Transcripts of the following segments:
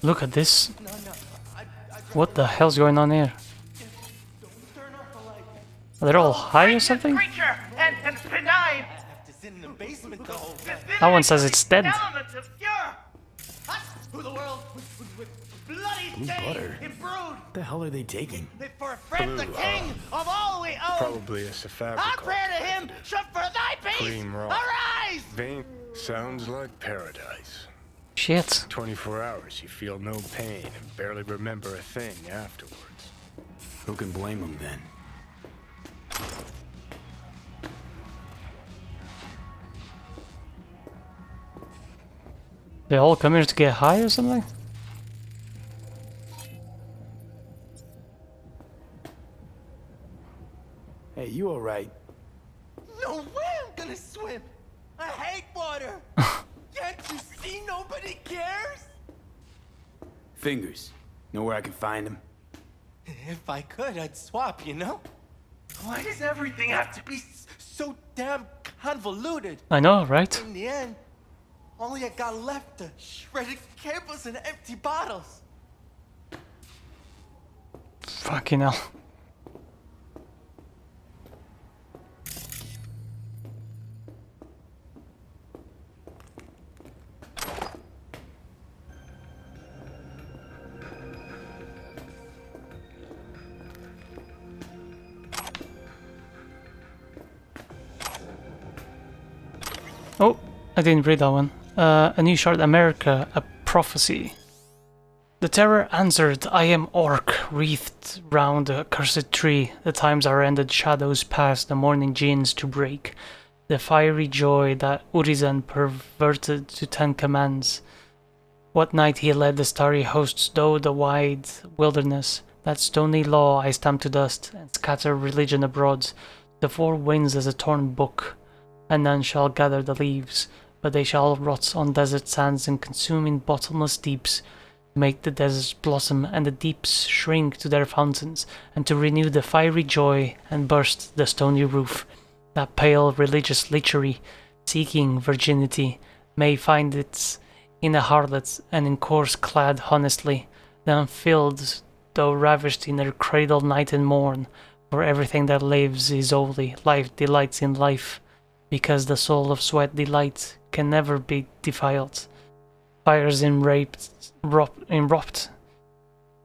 Look at this. No, What the hell's going on here? don't turn off the light. Are they all high or something? Creature and benign. I have to sit in the basement the whole time. That one says it's dead. Elements of pure. Who the world with bloody Blue stain butter? and brood. What the hell are they taking? For Fred the king of all we own. Probably a I fabrical. pray to him, shut for thy peace. Cream raw. Arise! Vein sounds like paradise. Shit. 24 hours, you feel no pain and barely remember a thing afterwards. Who can blame them then? They all come here to get high or something? Hey, you alright? No way I'm gonna swim. I hate water. Can't you see nobody cares? Fingers. Know where I can find them? If I could, I'd swap, you know? Why does everything have to be so damn convoluted? I know, right? In the end, all I got left are shredded cables and empty bottles. Fucking hell. Oh, I didn't read that one. A new short, America, a prophecy. The terror answered, I am orc, wreathed round a cursed tree. The times are ended, shadows pass, the morning gins to break. The fiery joy that Urizen perverted to 10 commands. What night he led the starry hosts through the wide wilderness. That stony law I stamp to dust, and scatter religion abroad. The four winds as a torn book, and none shall gather the leaves, but they shall rot on desert sands and consume in bottomless deeps, to make the deserts blossom and the deeps shrink to their fountains, and to renew the fiery joy and burst the stony roof. That pale religious lechery, seeking virginity, may find it in a harlot and in coarse clad honestly, the unfilled, though ravished in her cradle night and morn, for everything that lives is holy, life delights in life, because the soul of sweat delight can never be defiled. Fires enwrapped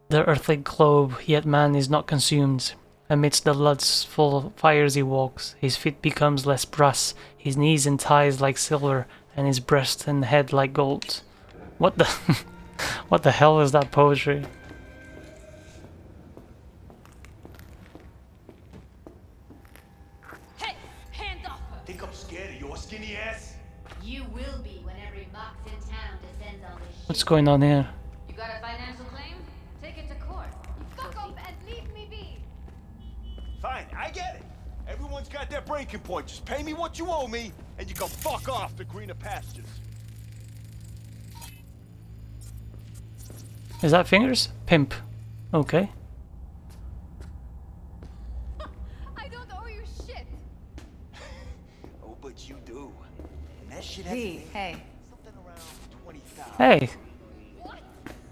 the earthly globe, yet man is not consumed. Amidst the lustful fires he walks, his feet becomes less brass, his knees and thighs like silver, and his breast and head like gold. What the what the hell is that poetry? Hey, hands off her! Think I'm scared of your skinny ass? You will be when every mox in town descends on this shit. What's going on here? You got a financial claim? Take it to court. Fuck off and leave me be! Fine, I get it. Everyone's got their breaking point. Just pay me what you owe me, and you can fuck off to greener pastures. Is that fingers? Pimp. Okay. I don't owe you shit! Oh, but you do. And that shit Hey. something around 20,000. Hey, What?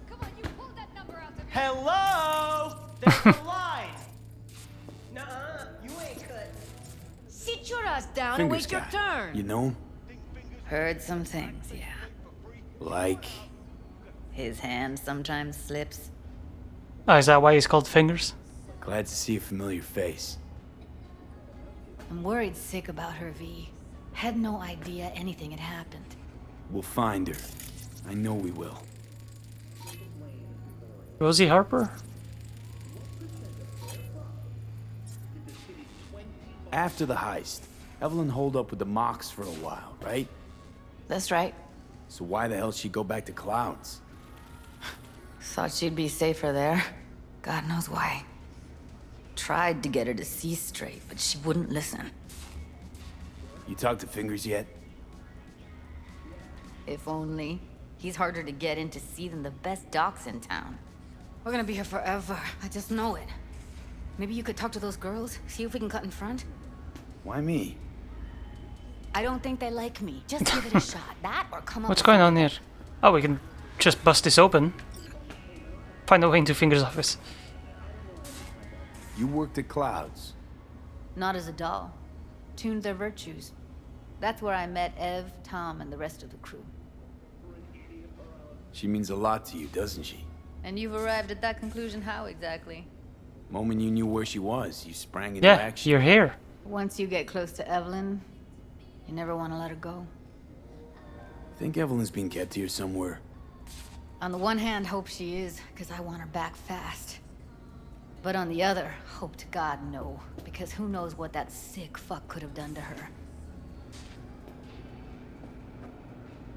Come on, you pulled that number out of me! Hello? There's a line. Nuh-uh, you ain't cut. Sit your ass down Fingers and wait your guy. turn! You know him? Heard some things, yeah. Like... His hand sometimes slips. oh, is that why he's called Fingers? Glad to see a familiar face. I'm worried sick about her, V. Had no idea anything had happened. We'll find her. I know we will. Rosie Harper? After the heist, Evelyn holed up with the Mox for a while, right? That's right. So why the hell she go back to Clouds? Thought she'd be safer there. God knows why. Tried to get her to see straight, but she wouldn't listen. You talked to Fingers yet? If only. He's harder to get in to see than the best docs in town. We're gonna be here forever. I just know it. Maybe you could talk to those girls, see if we can cut in front? Why me? I don't think they like me. Just give it a shot. That or come up What's with going on here? Oh, we can just bust this open. Find a way into Finger's office. You worked at Clouds. Not as a doll. Tuned their virtues. That's where I met Ev, Tom, and the rest of the crew. She means a lot to you, doesn't she? And you've arrived at that conclusion how exactly? Moment you knew where she was, you sprang into Yeah, action. you're here. Once you get close to Evelyn, you never want to let her go. Think Evelyn's being kept here somewhere. On the one hand, hope she is, because I want her back fast. But on the other, hope to God no, because who knows what that sick fuck could have done to her.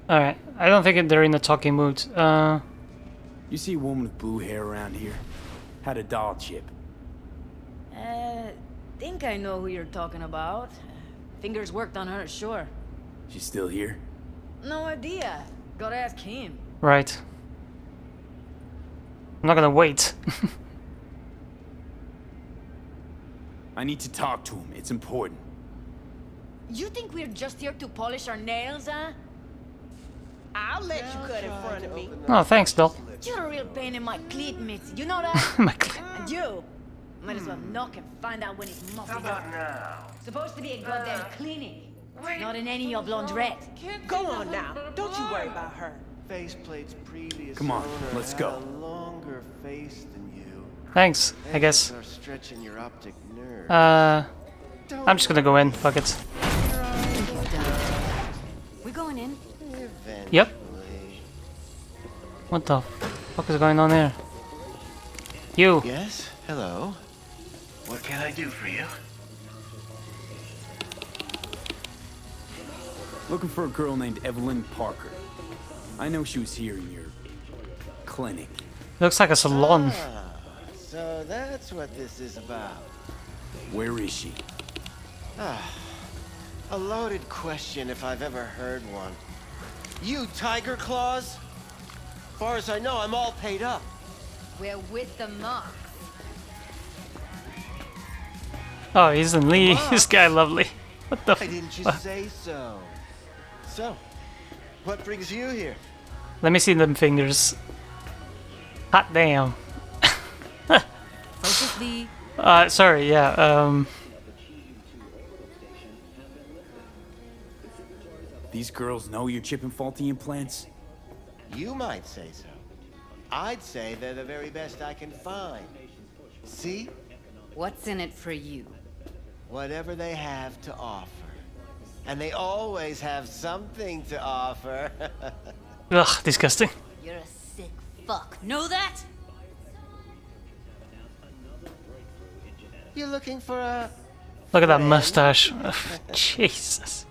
Alright, I don't think they're in a talking mood. You see a woman with blue hair around here? Had a doll chip. Think I know who you're talking about. Fingers worked on her, sure. She's still here? No idea. Gotta ask him. Right. I'm not gonna wait. I need to talk to him. It's important. You think we're just here to polish our nails, huh? I'll let you cut in front of me. Oh, thanks, doll. You're a real pain in my cleat, Mitzi. You know that? My cl- And you might as well knock and find out when it's muffled up. now? Supposed to be a goddamn clinic, not in any of laundrette. Go on now. Don't you worry about her. Faceplate's previous Come on, owner let's had go. a longer face than you. Thanks, I guess. Are stretching your optic nerve. I'm just gonna go in. Fuck it. We going in? Yep. What the fuck is going on here? You. Yes? Hello? What can I do for you? Looking for a girl named Evelyn Parker. I know she was here in your clinic. Looks like a salon. So that's what this is about. Where is she? A loaded question if I've ever heard one. You Tiger Claws? Far as I know, I'm all paid up. We're with the monks. Oh, isn't Lee? This guy lovely. What the Why didn't you fuck? say so? So, what brings you here? Let me see them fingers. Hot damn. Focus, Lee. Sorry, yeah, These girls know you're chipping faulty implants? You might say so. I'd say they're the very best I can find. See? What's in it for you? Whatever they have to offer. And they always have something to offer. ugh, disgusting. You're a sick fuck. Know that? You're looking for a... Look at that friend? mustache. Jesus.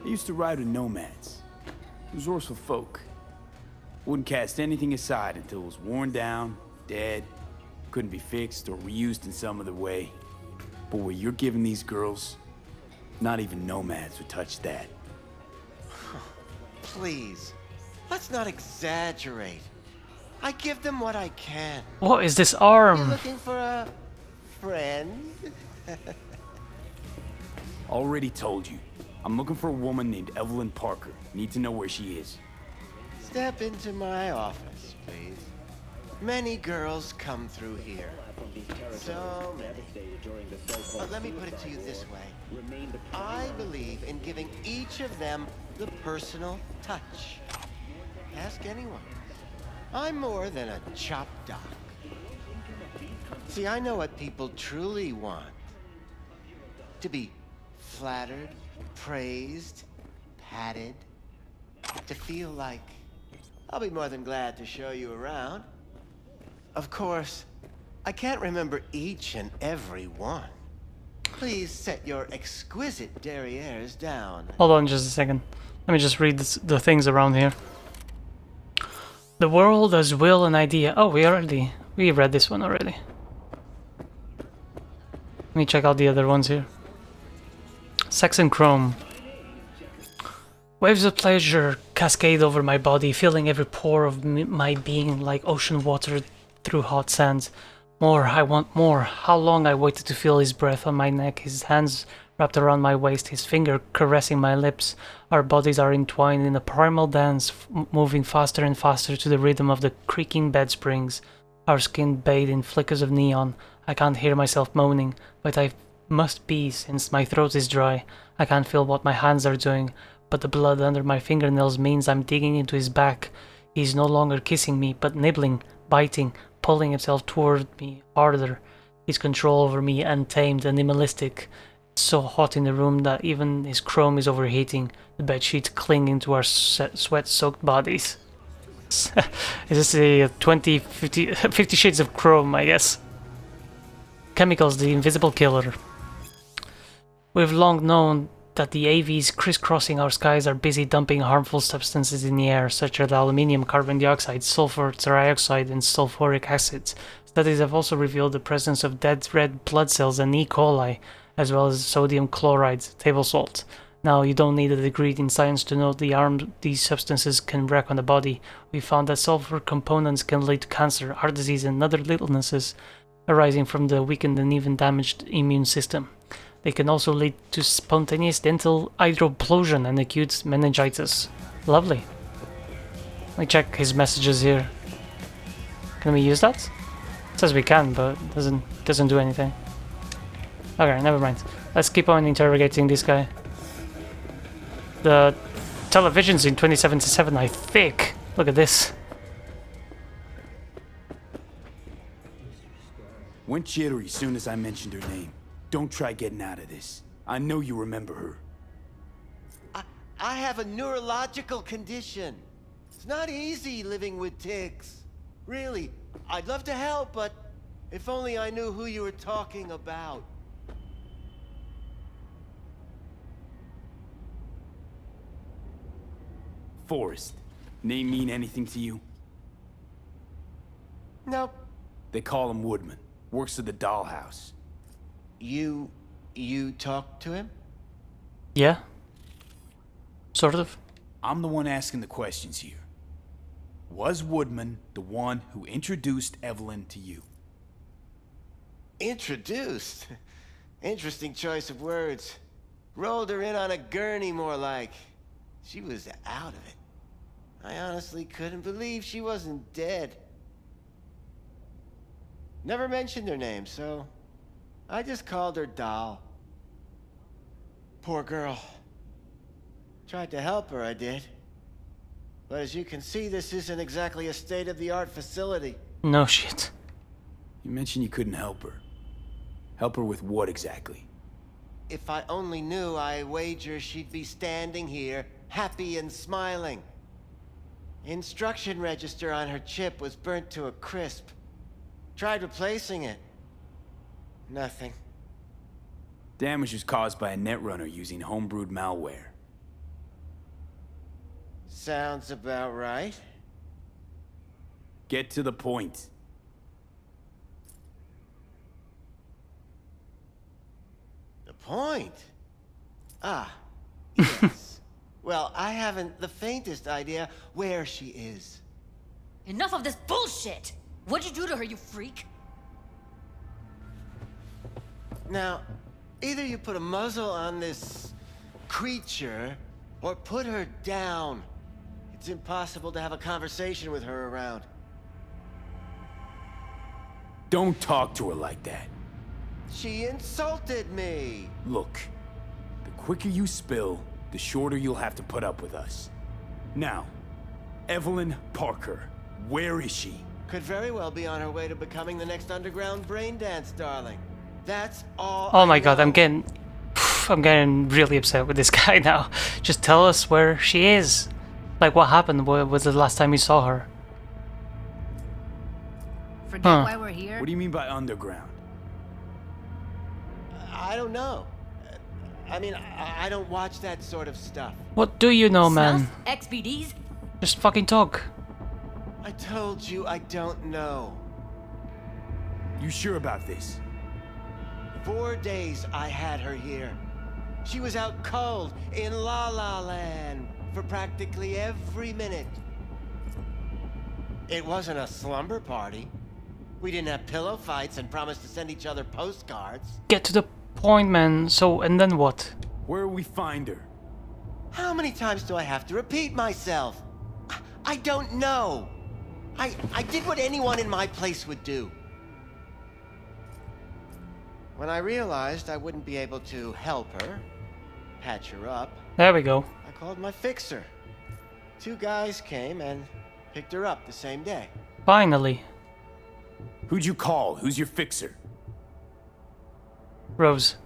I used to ride with Nomads. Resourceful folk. Wouldn't cast anything aside until it was worn down, dead, couldn't be fixed or reused in some other way. But what you're giving these girls, not even Nomads would touch that. Please, let's not exaggerate. I give them what I can. What is this You're arm? looking for a friend? Already told you. I'm looking for a woman named Evelyn Parker. Need to know where she is. Step into my office, please. Many girls come through here. So many. But let me put it to you this way. I believe in giving each of them the personal touch. Ask anyone. I'm more than a chop doc. See, I know what people truly want. To be flattered, praised, patted. To feel like I'll be more than glad to show you around. Of course, I can't remember each and every one. Please set your exquisite derrieres down. Hold on just a second. Let me just read the things around here. The world as will and idea. Oh, we read this one already. Let me check out the other ones here. Sex and Chrome. Waves of pleasure cascade over my body, filling every pore of my being like ocean water through hot sands. More, I want more. How long I waited to feel his breath on my neck, his hands wrapped around my waist, his finger caressing my lips. Our bodies are entwined in a primal dance, moving faster and faster to the rhythm of the creaking bed springs. Our skin bathed in flickers of neon. I can't hear myself moaning, but I must be since my throat is dry. I can't feel what my hands are doing, but the blood under my fingernails means I'm digging into his back. He's no longer kissing me, but nibbling, biting, pulling himself toward me harder. His control over me untamed, animalistic. It's so hot in the room that even his chrome is overheating, the bedsheets clinging to our sweat-soaked bodies. Is this a 50 Shades of Chrome, I guess? Chemicals, the invisible killer. We've long known that the AVs crisscrossing our skies are busy dumping harmful substances in the air, such as aluminium, carbon dioxide, sulfur trioxide, and sulfuric acid. Studies have also revealed the presence of dead red blood cells and E. coli, as well as sodium chloride, table salt. Now, you don't need a degree in science to know the harm these substances can wreak on the body. We found that sulfur components can lead to cancer, heart disease, and other illnesses arising from the weakened and even damaged immune system. They can also lead to spontaneous dental hydroplosion and acute meningitis. Lovely. Let me check his messages here. Can we use that? It says we can, but it doesn't do anything. Okay, never mind. Let's keep on interrogating this guy. The television's in 2077, I think. Look at this. Went jittery soon as I mentioned her name. Don't try getting out of this. I know you remember her. I have a neurological condition. It's not easy living with tics. Really, I'd love to help, but if only I knew who you were talking about. Forrest. Name mean anything to you? Nope. They call him Woodman. Works at the dollhouse. You talked to him? Yeah. Sort of. I'm the one asking the questions here. Was Woodman the one who introduced Evelyn to you? Introduced? Interesting choice of words. Rolled her in on a gurney, more like. She was out of it. I honestly couldn't believe she wasn't dead. Never mentioned her name, so I just called her Doll. Poor girl. Tried to help her, I did. But as you can see, this isn't exactly a state-of-the-art facility. No shit. You mentioned you couldn't help her. Help her with what exactly? If I only knew, I wager she'd be standing here, happy and smiling. Instruction register on her chip was burnt to a crisp. Tried replacing it. Nothing. Damage was caused by a netrunner using homebrewed malware. Sounds about right. Get to the point. The point? Ah, yes. Well, I haven't the faintest idea where she is. Enough of this bullshit! What'd you do to her, you freak? Now, either you put a muzzle on this creature, or put her down. It's impossible to have a conversation with her around. Don't talk to her like that. She insulted me! Look, the quicker you spill, the shorter you'll have to put up with us. Now, Evelyn Parker, where is she? Could very well be on her way to becoming the next underground brain dance darling. That's all. Oh my god, I'm getting really upset with this guy now. Just tell us where she is. Like, what happened? What was the last time you saw her? Forget why we're here? What do you mean by underground? I don't know. I mean, I don't watch that sort of stuff. What do you know, man? XBDs? Just fucking talk. I told you I don't know. You sure about this? 4 days I had her here. She was out cold in La La Land for practically every minute. It wasn't a slumber party. We didn't have pillow fights and promised to send each other postcards. Get to the point, man. So, and then what? Where will we find her? How many times do I have to repeat myself? I don't know. I did what anyone in my place would do. When I realized I wouldn't be able to help her, patch her up, There we go. I called my fixer. 2 guys came and picked her up the same day. Finally. Who'd you call? Who's your fixer? Rose.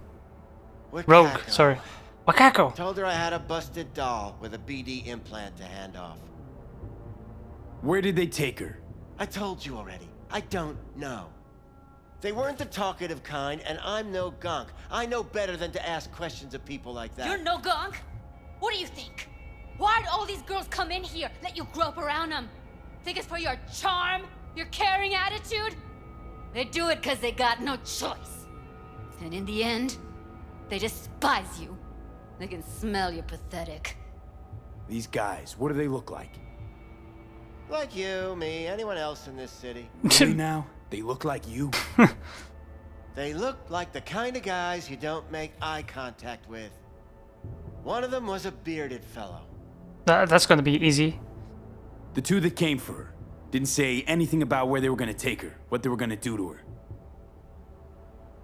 Wakako. Rogue, sorry. Wakako! Told her I had a busted doll with a BD implant to hand off. Where did they take her? I told you already. I don't know. They weren't the talkative kind, and I'm no gonk. I know better than to ask questions of people like that. You're no gunk? What do you think? Why'd all these girls come in here, let you grope around them? Think it's for your charm? Your caring attitude? They do it because they got no choice. And in the end, they despise you. They can smell you're pathetic. These guys, what do they look like? Like you, me, anyone else in this city. Really now? They look like you? They look like the kind of guys you don't make eye contact with. One of them was a bearded fellow. That's gonna be easy. The 2 that came for her didn't say anything about where they were gonna take her, what they were gonna do to her.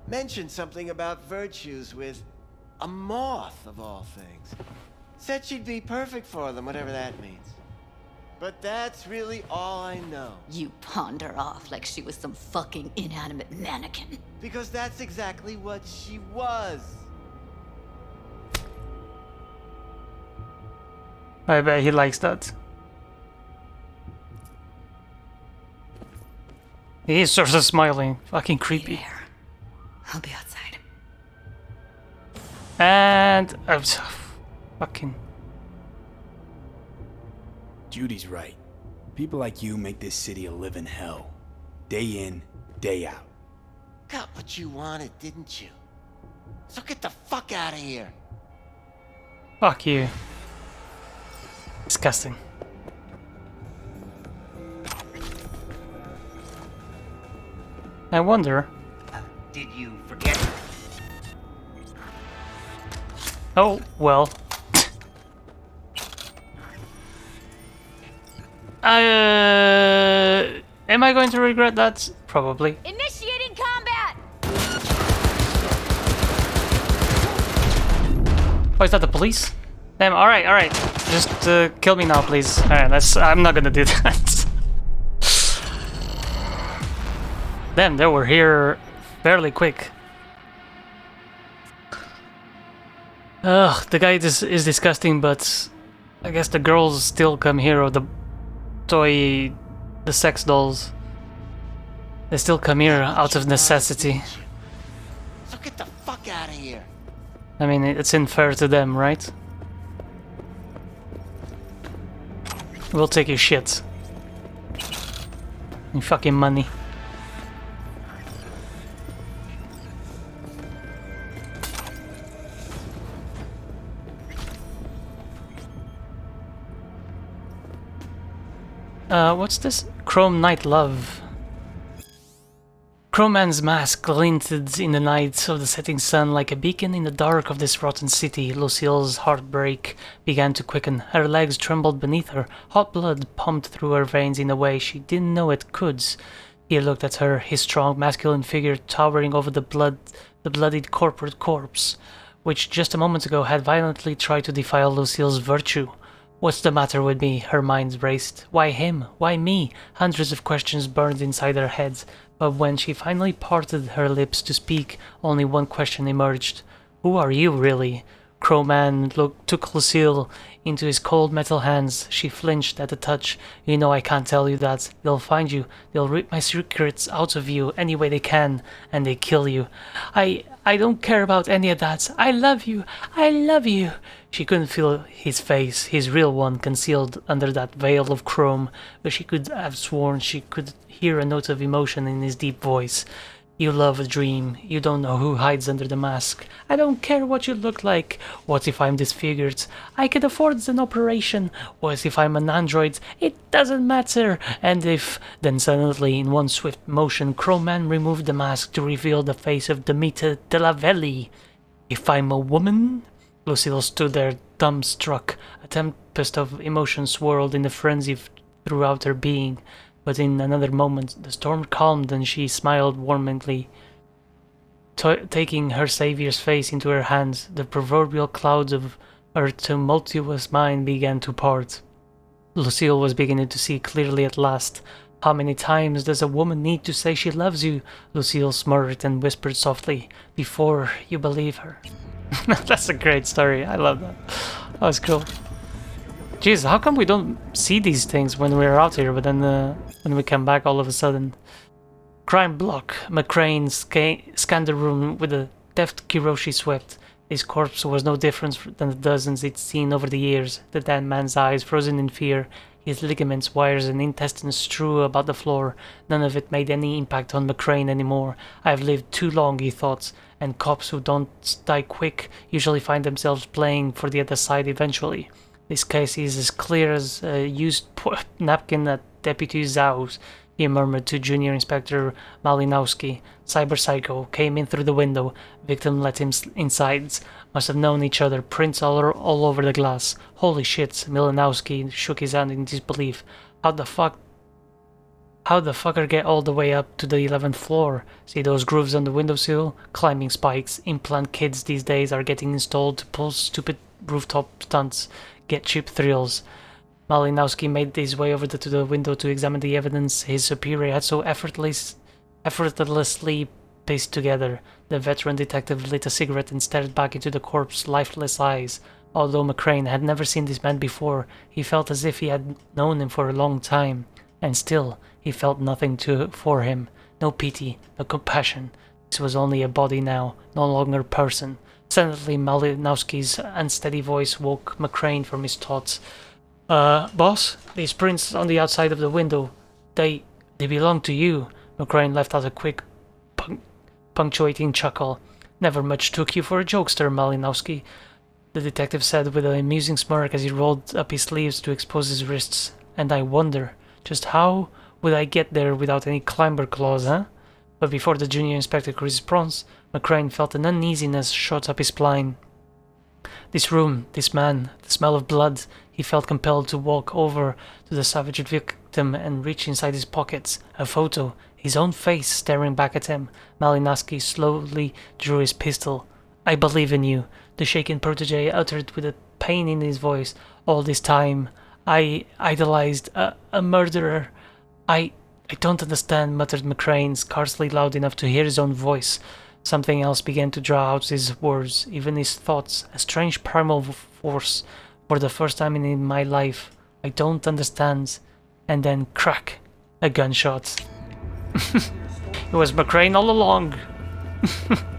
Mentioned something about virtues with a moth, of all things. Said she'd be perfect for them, whatever that means. But that's really all I know. You pawned her off like she was some fucking inanimate mannequin. Because that's exactly what she was. I bet he likes that. He is sort of smiling. Fucking creepy. Here. I'll be outside. And... fucking... Judy's right. People like you make this city a living hell. Day in, day out. Got what you wanted, didn't you? So get the fuck out of here. Fuck you. Disgusting. I wonder... Did you forget? Oh, well. Am I going to regret that? Probably. Initiating combat! Oh, is that the police? Damn, alright. Just kill me now, please. Alright, I'm not gonna do that. Damn, they were here fairly quick. Ugh, the guy is disgusting, but I guess the girls still come here, or the sex dolls. They still come here out of necessity. So get the fuck out of here. I mean, it's unfair to them, right? We'll take your shit. Your fucking money. What's this? Chrome Night Love. Crowman's mask glinted in the night of the setting sun like a beacon in the dark of this rotten city. Lucille's heartbreak began to quicken. Her legs trembled beneath her. Hot blood pumped through her veins in a way she didn't know it could. He looked at her, his strong masculine figure towering over the bloodied corporate corpse, which just a moment ago had violently tried to defile Lucille's virtue. What's the matter with me? Her mind raced. Why him? Why me? Hundreds of questions burned inside her head, but when she finally parted her lips to speak, only one question emerged. Who are you, really? Crowman took Lucille into his cold metal hands. She flinched at the touch. You know I can't tell you that. They'll find you. They'll rip my secrets out of you any way they can, and they kill you. I don't care about any of that. I love you. I love you. She couldn't feel his face, his real one, concealed under that veil of chrome, but she could have sworn she could hear a note of emotion in his deep voice. You love a dream. You don't know who hides under the mask. I don't care what you look like. What if I'm disfigured? I can afford an operation. What if I'm an android? It doesn't matter. And if... Then suddenly, in one swift motion, Crowman removed the mask to reveal the face of Demeter Delavelli. If I'm a woman? Lucille stood there, dumbstruck. A tempest of emotions swirled in a frenzy throughout her being. But in another moment, the storm calmed and she smiled warmly. Taking her savior's face into her hands, the proverbial clouds of her tumultuous mind began to part. Lucille was beginning to see clearly at last. How many times does a woman need to say she loves you? Lucille smirked and whispered softly, before you believe her. That's a great story. I love that. That was cool. Jeez, how come we don't see these things when we're out here, but then when we come back all of a sudden? Crime block. McCrane scanned the room with a deft Kiroshi swept. His corpse was no different than the dozens he'd seen over the years. The dead man's eyes frozen in fear, his ligaments, wires, and intestines strewn about the floor. None of it made any impact on McCrane anymore. I've lived too long, he thought, and cops who don't die quick usually find themselves playing for the other side eventually. This case is as clear as a used napkin at Deputy Zhao's, he murmured to Junior Inspector Malinowski. Cyber Psycho came in through the window. Victim let him inside. Must have known each other. Prints all over the glass. Holy shit, Malinowski shook his hand in disbelief. How'd the fucker get all the way up to the 11th floor? See those grooves on the windowsill? Climbing spikes. Implant kids these days are getting installed to pull stupid rooftop stunts. Get cheap thrills. Malinowski made his way over to the window to examine the evidence his superior had so effortlessly pieced together. The veteran detective lit a cigarette and stared back into the corpse's lifeless eyes. Although McCrane had never seen this man before, he felt as if he had known him for a long time. And still, he felt nothing for him. No pity, no compassion. This was only a body now, no longer a person. Suddenly, Malinowski's unsteady voice woke McCrane from his thoughts. Boss, these prints on the outside of the window, they belong to you. McCrane left out a quick, punctuating chuckle. Never much took you for a jokester, Malinowski, the detective said with an amusing smirk as he rolled up his sleeves to expose his wrists. And I wonder, just how would I get there without any climber claws, huh? But before the junior inspector could respond, McCrane felt an uneasiness shot up his spine. This room, this man, the smell of blood. He felt compelled to walk over to the savage victim and reach inside his pockets. A photo, his own face staring back at him. Malinowski slowly drew his pistol. I believe in you, the shaken protege uttered with a pain in his voice. All this time, I idolized a murderer. I don't understand, muttered McCrane, scarcely loud enough to hear his own voice. Something else began to draw out his words, even his thoughts, a strange primal force. For the first time in my life, I don't understand. And then, crack, a gunshot. It was McCrane all along.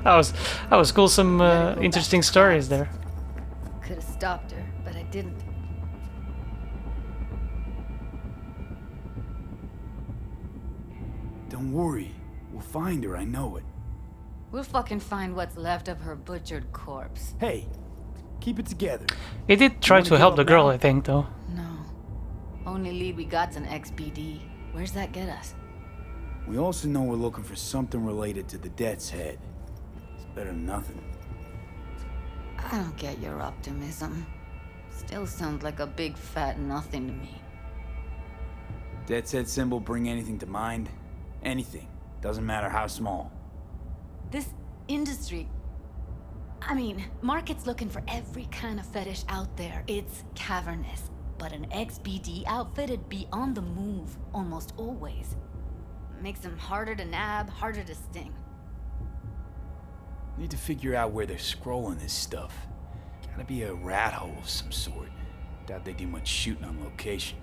that was cool. Some interesting stories there. Could have stopped her, but I didn't. Don't worry. We'll find her, I know it. We'll fucking find what's left of her butchered corpse. Hey, keep it together. He did try to help the girl, I think, though. No. Only lead we got's an XBD. Where's that get us? We also know we're looking for something related to the Death's Head. It's better than nothing. I don't get your optimism. Still sounds like a big fat nothing to me. Death's Head symbol bring anything to mind? Anything. Doesn't matter how small. This industry... I mean, market's looking for every kind of fetish out there. It's cavernous. But an XBD outfit'd be on the move, almost always. Makes them harder to nab, harder to sting. Need to figure out where they're scrolling this stuff. Gotta be a rat hole of some sort. Doubt they do much shooting on location.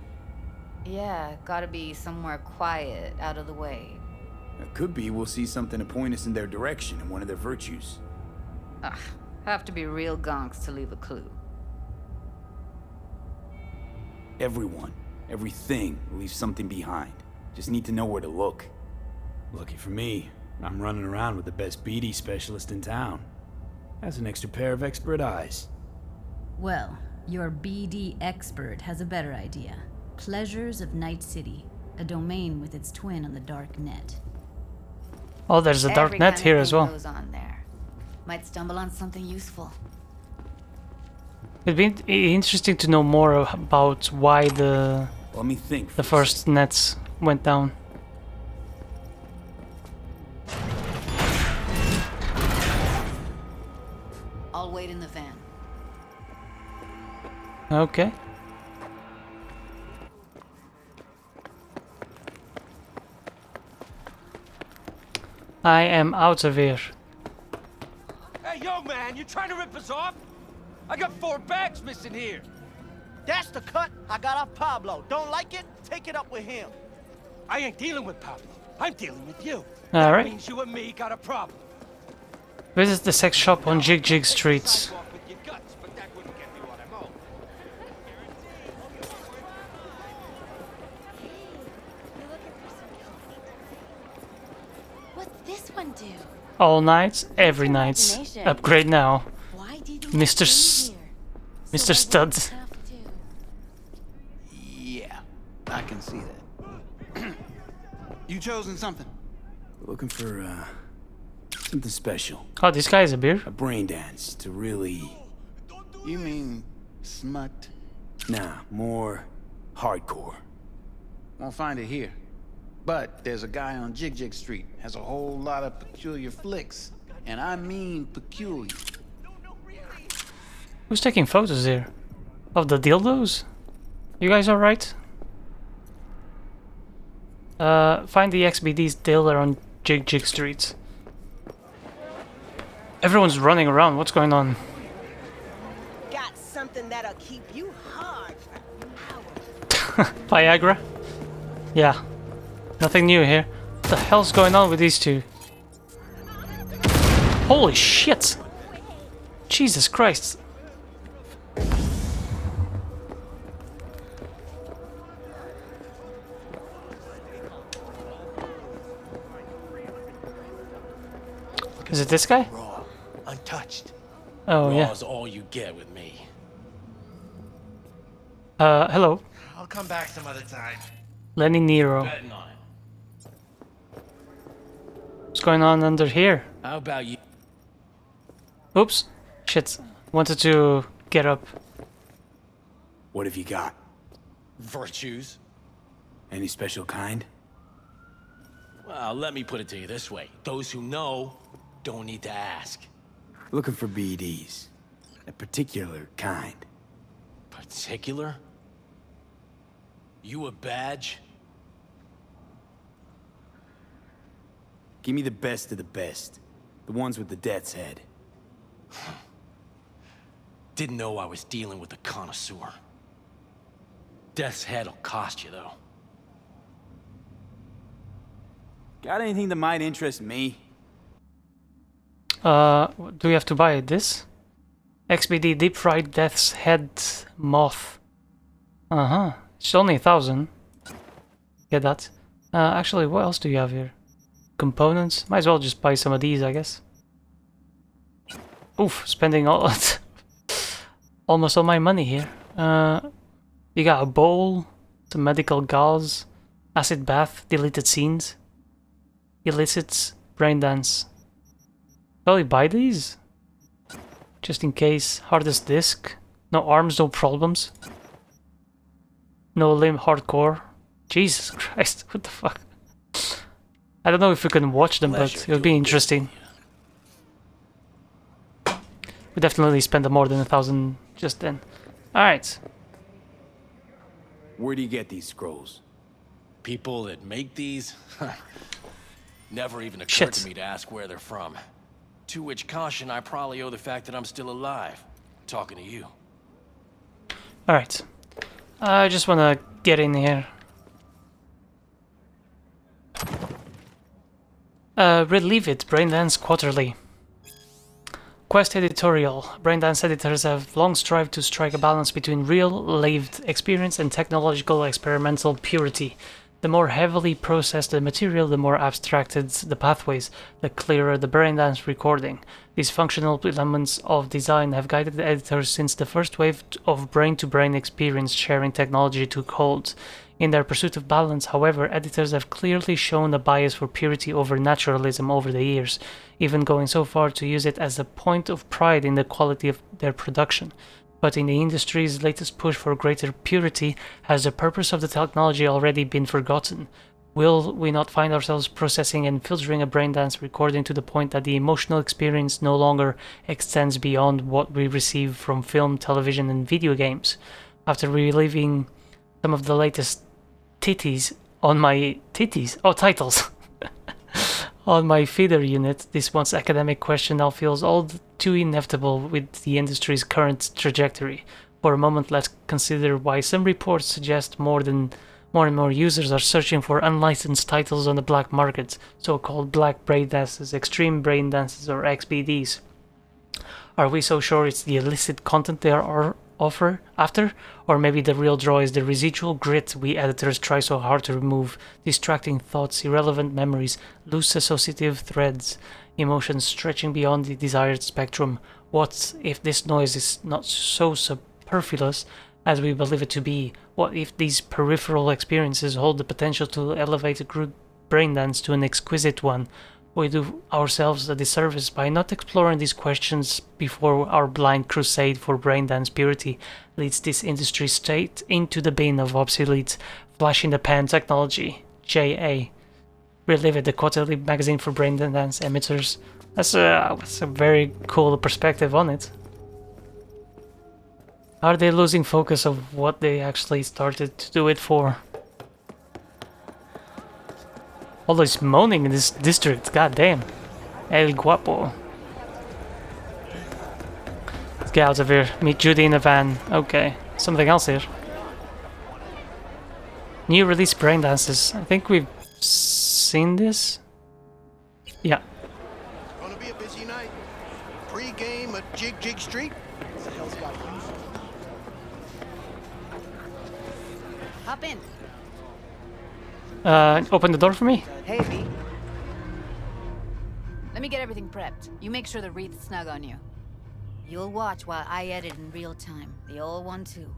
Yeah, gotta be somewhere quiet, out of the way. It could be we'll see something to point us in their direction in one of their virtues. Ugh, have to be real gonks to leave a clue. Everyone, everything leaves something behind. Just need to know where to look. Lucky for me, I'm running around with the best BD specialist in town. Has an extra pair of expert eyes. Well, your BD expert has a better idea. Pleasures of Night City, a domain with its twin on the dark net. Oh, there's a dark net here as well. Goes on there. Might stumble on something useful. It'd be interesting to know more about why the Let me think. the first nets went down. I'll wait in the van. Okay. I am out of here. Hey, yo, man, you trying to rip us off? I got 4 bags missing here. That's the cut I got off Pablo. Don't like it? Take it up with him. I ain't dealing with Pablo. I'm dealing with you. All right. That means you and me got a problem. Visit the sex shop on Jig Jig Street. What's this one do? All nights, every night. Upgrade now. Mr. Mr. Stud. Yeah, I can see that. You chosen something? Looking for, something special. Oh, this guy is a beer? A brain dance to really... You mean smut? Nah, more hardcore. Won't find it here. But there's a guy on Jig Jig Street, has a whole lot of peculiar flicks. And I mean peculiar. Who's taking photos here? Of the dildos? You guys alright? Find the XBD's dealer on Jig Jig Street. Everyone's running around, what's going on? Got something that'll keep you hard for hours. Viagra? Yeah. Nothing new here. What the hell's going on with these two? Holy shit! Jesus Christ. Is it this guy? Raw, untouched. Oh, yeah. Raw's all you get with me. Hello. I'll come back some other time. Lenny Nero. Betting on it. What's going on under here? How about you? Oops. Shit. Wanted to get up. What have you got? Virtues? Any special kind? Well, let me put it to you this way. Those who know don't need to ask. Looking for BDs. A particular kind. Particular? You a badge? Give me the best of the best. The ones with the death's head. Didn't know I was dealing with a connoisseur. Death's head'll cost you, though. Got anything that might interest me? Do we have to buy this? XBD Deep Fried Death's Head Moth. Uh-huh. It's only 1,000. Get that. Actually, what else do you have here? Components? Might as well just buy some of these, I guess. Oof, spending almost all my money here. You got a bowl, some medical gauze, acid bath, deleted scenes, illicits, brain dance. Probably buy these? Just in case. Hardest disk. No arms, no problems. No limb, hardcore. Jesus Christ, what the fuck? I don't know if we can watch them, but it would be interesting. We definitely spent more than 1,000 just then. Alright. Where do you get these scrolls? People that make these? Never even occurred to me to ask where they're from. To which caution I probably owe the fact that I'm still alive. Talking to you. Alright. I just wanna get in here. Relieve it, Braindance Quarterly. Quest editorial. Braindance editors have long strived to strike a balance between real, lived experience and technological experimental purity. The more heavily processed the material, the more abstracted the pathways, the clearer the braindance recording. These functional elements of design have guided the editors since the first wave of brain-to-brain experience sharing technology took hold. In their pursuit of balance, however, editors have clearly shown a bias for purity over naturalism over the years, even going so far to use it as a point of pride in the quality of their production. But in the industry's latest push for greater purity, has the purpose of the technology already been forgotten? Will we not find ourselves processing and filtering a braindance recording to the point that the emotional experience no longer extends beyond what we receive from film, television, and video games? After reliving some of the latest titties on my titles on my feeder unit, this once academic question now feels all too inevitable with the industry's current trajectory. For a moment, let's consider why some reports suggest more and more users are searching for unlicensed titles on the black market, so-called black braindances, extreme braindances, or XBDs. Are we so sure it's the illicit content they are after? Or maybe the real draw is the residual grit we editors try so hard to remove, distracting thoughts, irrelevant memories, loose associative threads, emotions stretching beyond the desired spectrum. What if this noise is not so superfluous as we believe it to be? What if these peripheral experiences hold the potential to elevate a crude braindance to an exquisite one? We do ourselves a disservice by not exploring these questions before our blind crusade for braindance purity leads this industry straight into the bin of obsolete flash-in-the-pan technology. J.A. Relive It, the quarterly magazine for braindance emitters. That's a very cool perspective on it. Are they losing focus of what they actually started to do it for? All this moaning in this district, goddamn. El Guapo. Let's get out of here. Meet Judy in a van. Okay, something else here. New release braindances. I think we've seen this. Yeah. Gonna be a busy night. Pre-game at Jig Street. What the hell's got you? Hop in. Open the door for me? Hey, V. Let me get everything prepped. You make sure the wreath's snug on you. You'll watch while I edit in real time. The old one, too.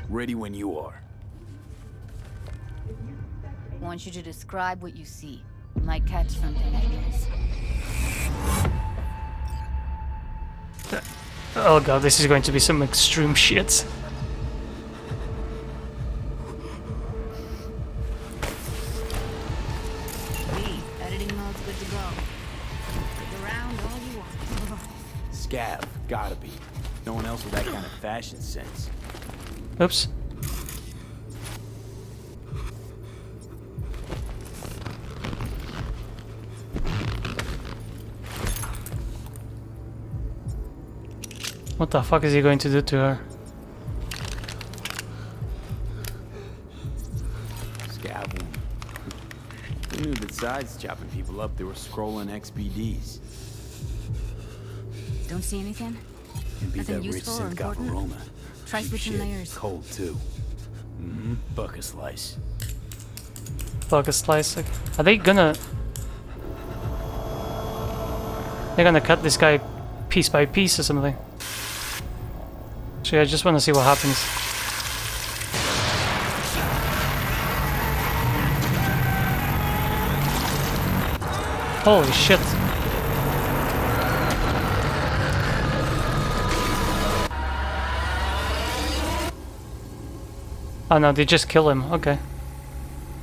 Ready when you are. Want you to describe what you see. You might catch something I miss. Oh god, this is going to be some extreme shit. Scav, gotta be. No one else with that kind of fashion sense. Oops. What the fuck is he going to do to her? Scav woman. Who knew that besides chopping people up, they were scrolling XBDs? Don't see anything? And be Nothing that rich useful or synth got important? aroma. Try Cheap switching shit. layers. Cold too. Mm-hmm. Bucket slice. Bucket slice. Are they gonna... They're gonna cut this guy piece by piece or something. Actually, I just want to see what happens. Holy shit. Oh no, they just kill him. Okay.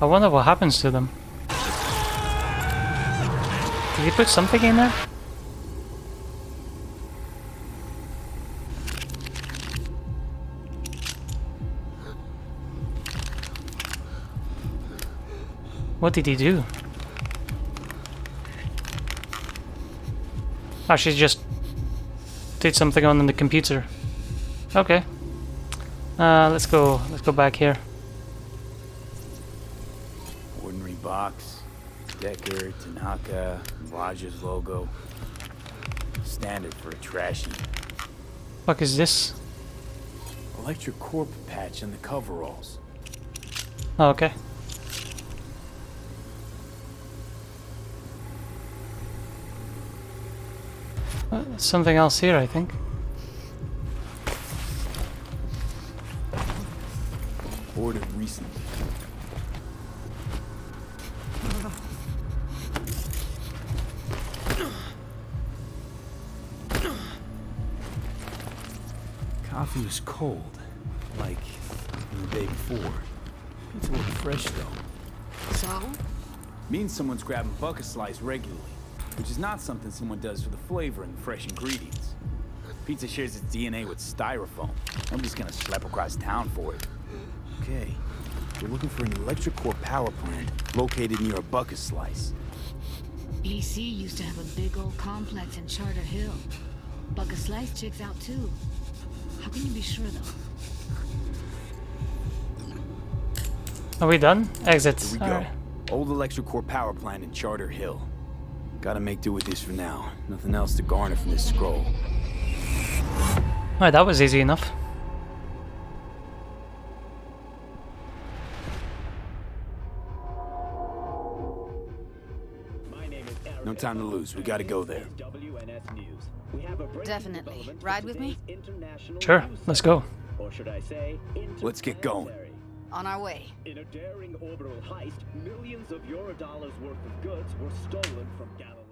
I wonder what happens to them. Did he put something in there? What did he do? Oh, she just did something on the computer. Okay. Let's go back here. Ordinary box. Decker, Tanaka, Raja's logo. Standard for a trashy. Fuck is this? Electric corp patch in the coveralls. Oh, okay. Something else here, I think. Ordered recently. Coffee was cold, like the day before. It's a little fresh though. So? Means someone's grabbing bucket slice regularly, which is not something someone does for the flavor and the fresh ingredients. Pizza shares its DNA with styrofoam. Nobody's gonna schlep across town for it. Okay, we're looking for an electric core power plant located near a bucket slice. BC used to have a big old complex in Charter Hill. Bucket Slice checks out too. How can you be sure though? Are we done? Exits. Here we go. Alright. Old electric core power plant in Charter Hill. Gotta make do with this for now. Nothing else to garner from this scroll. Alright, that was easy enough. No time to lose. We gotta go there. Definitely. Ride with me? Sure, let's go. Or should I say, Let's get going. On our way. In a daring orbital heist, millions of Eurodollars worth of goods were stolen from Galilee.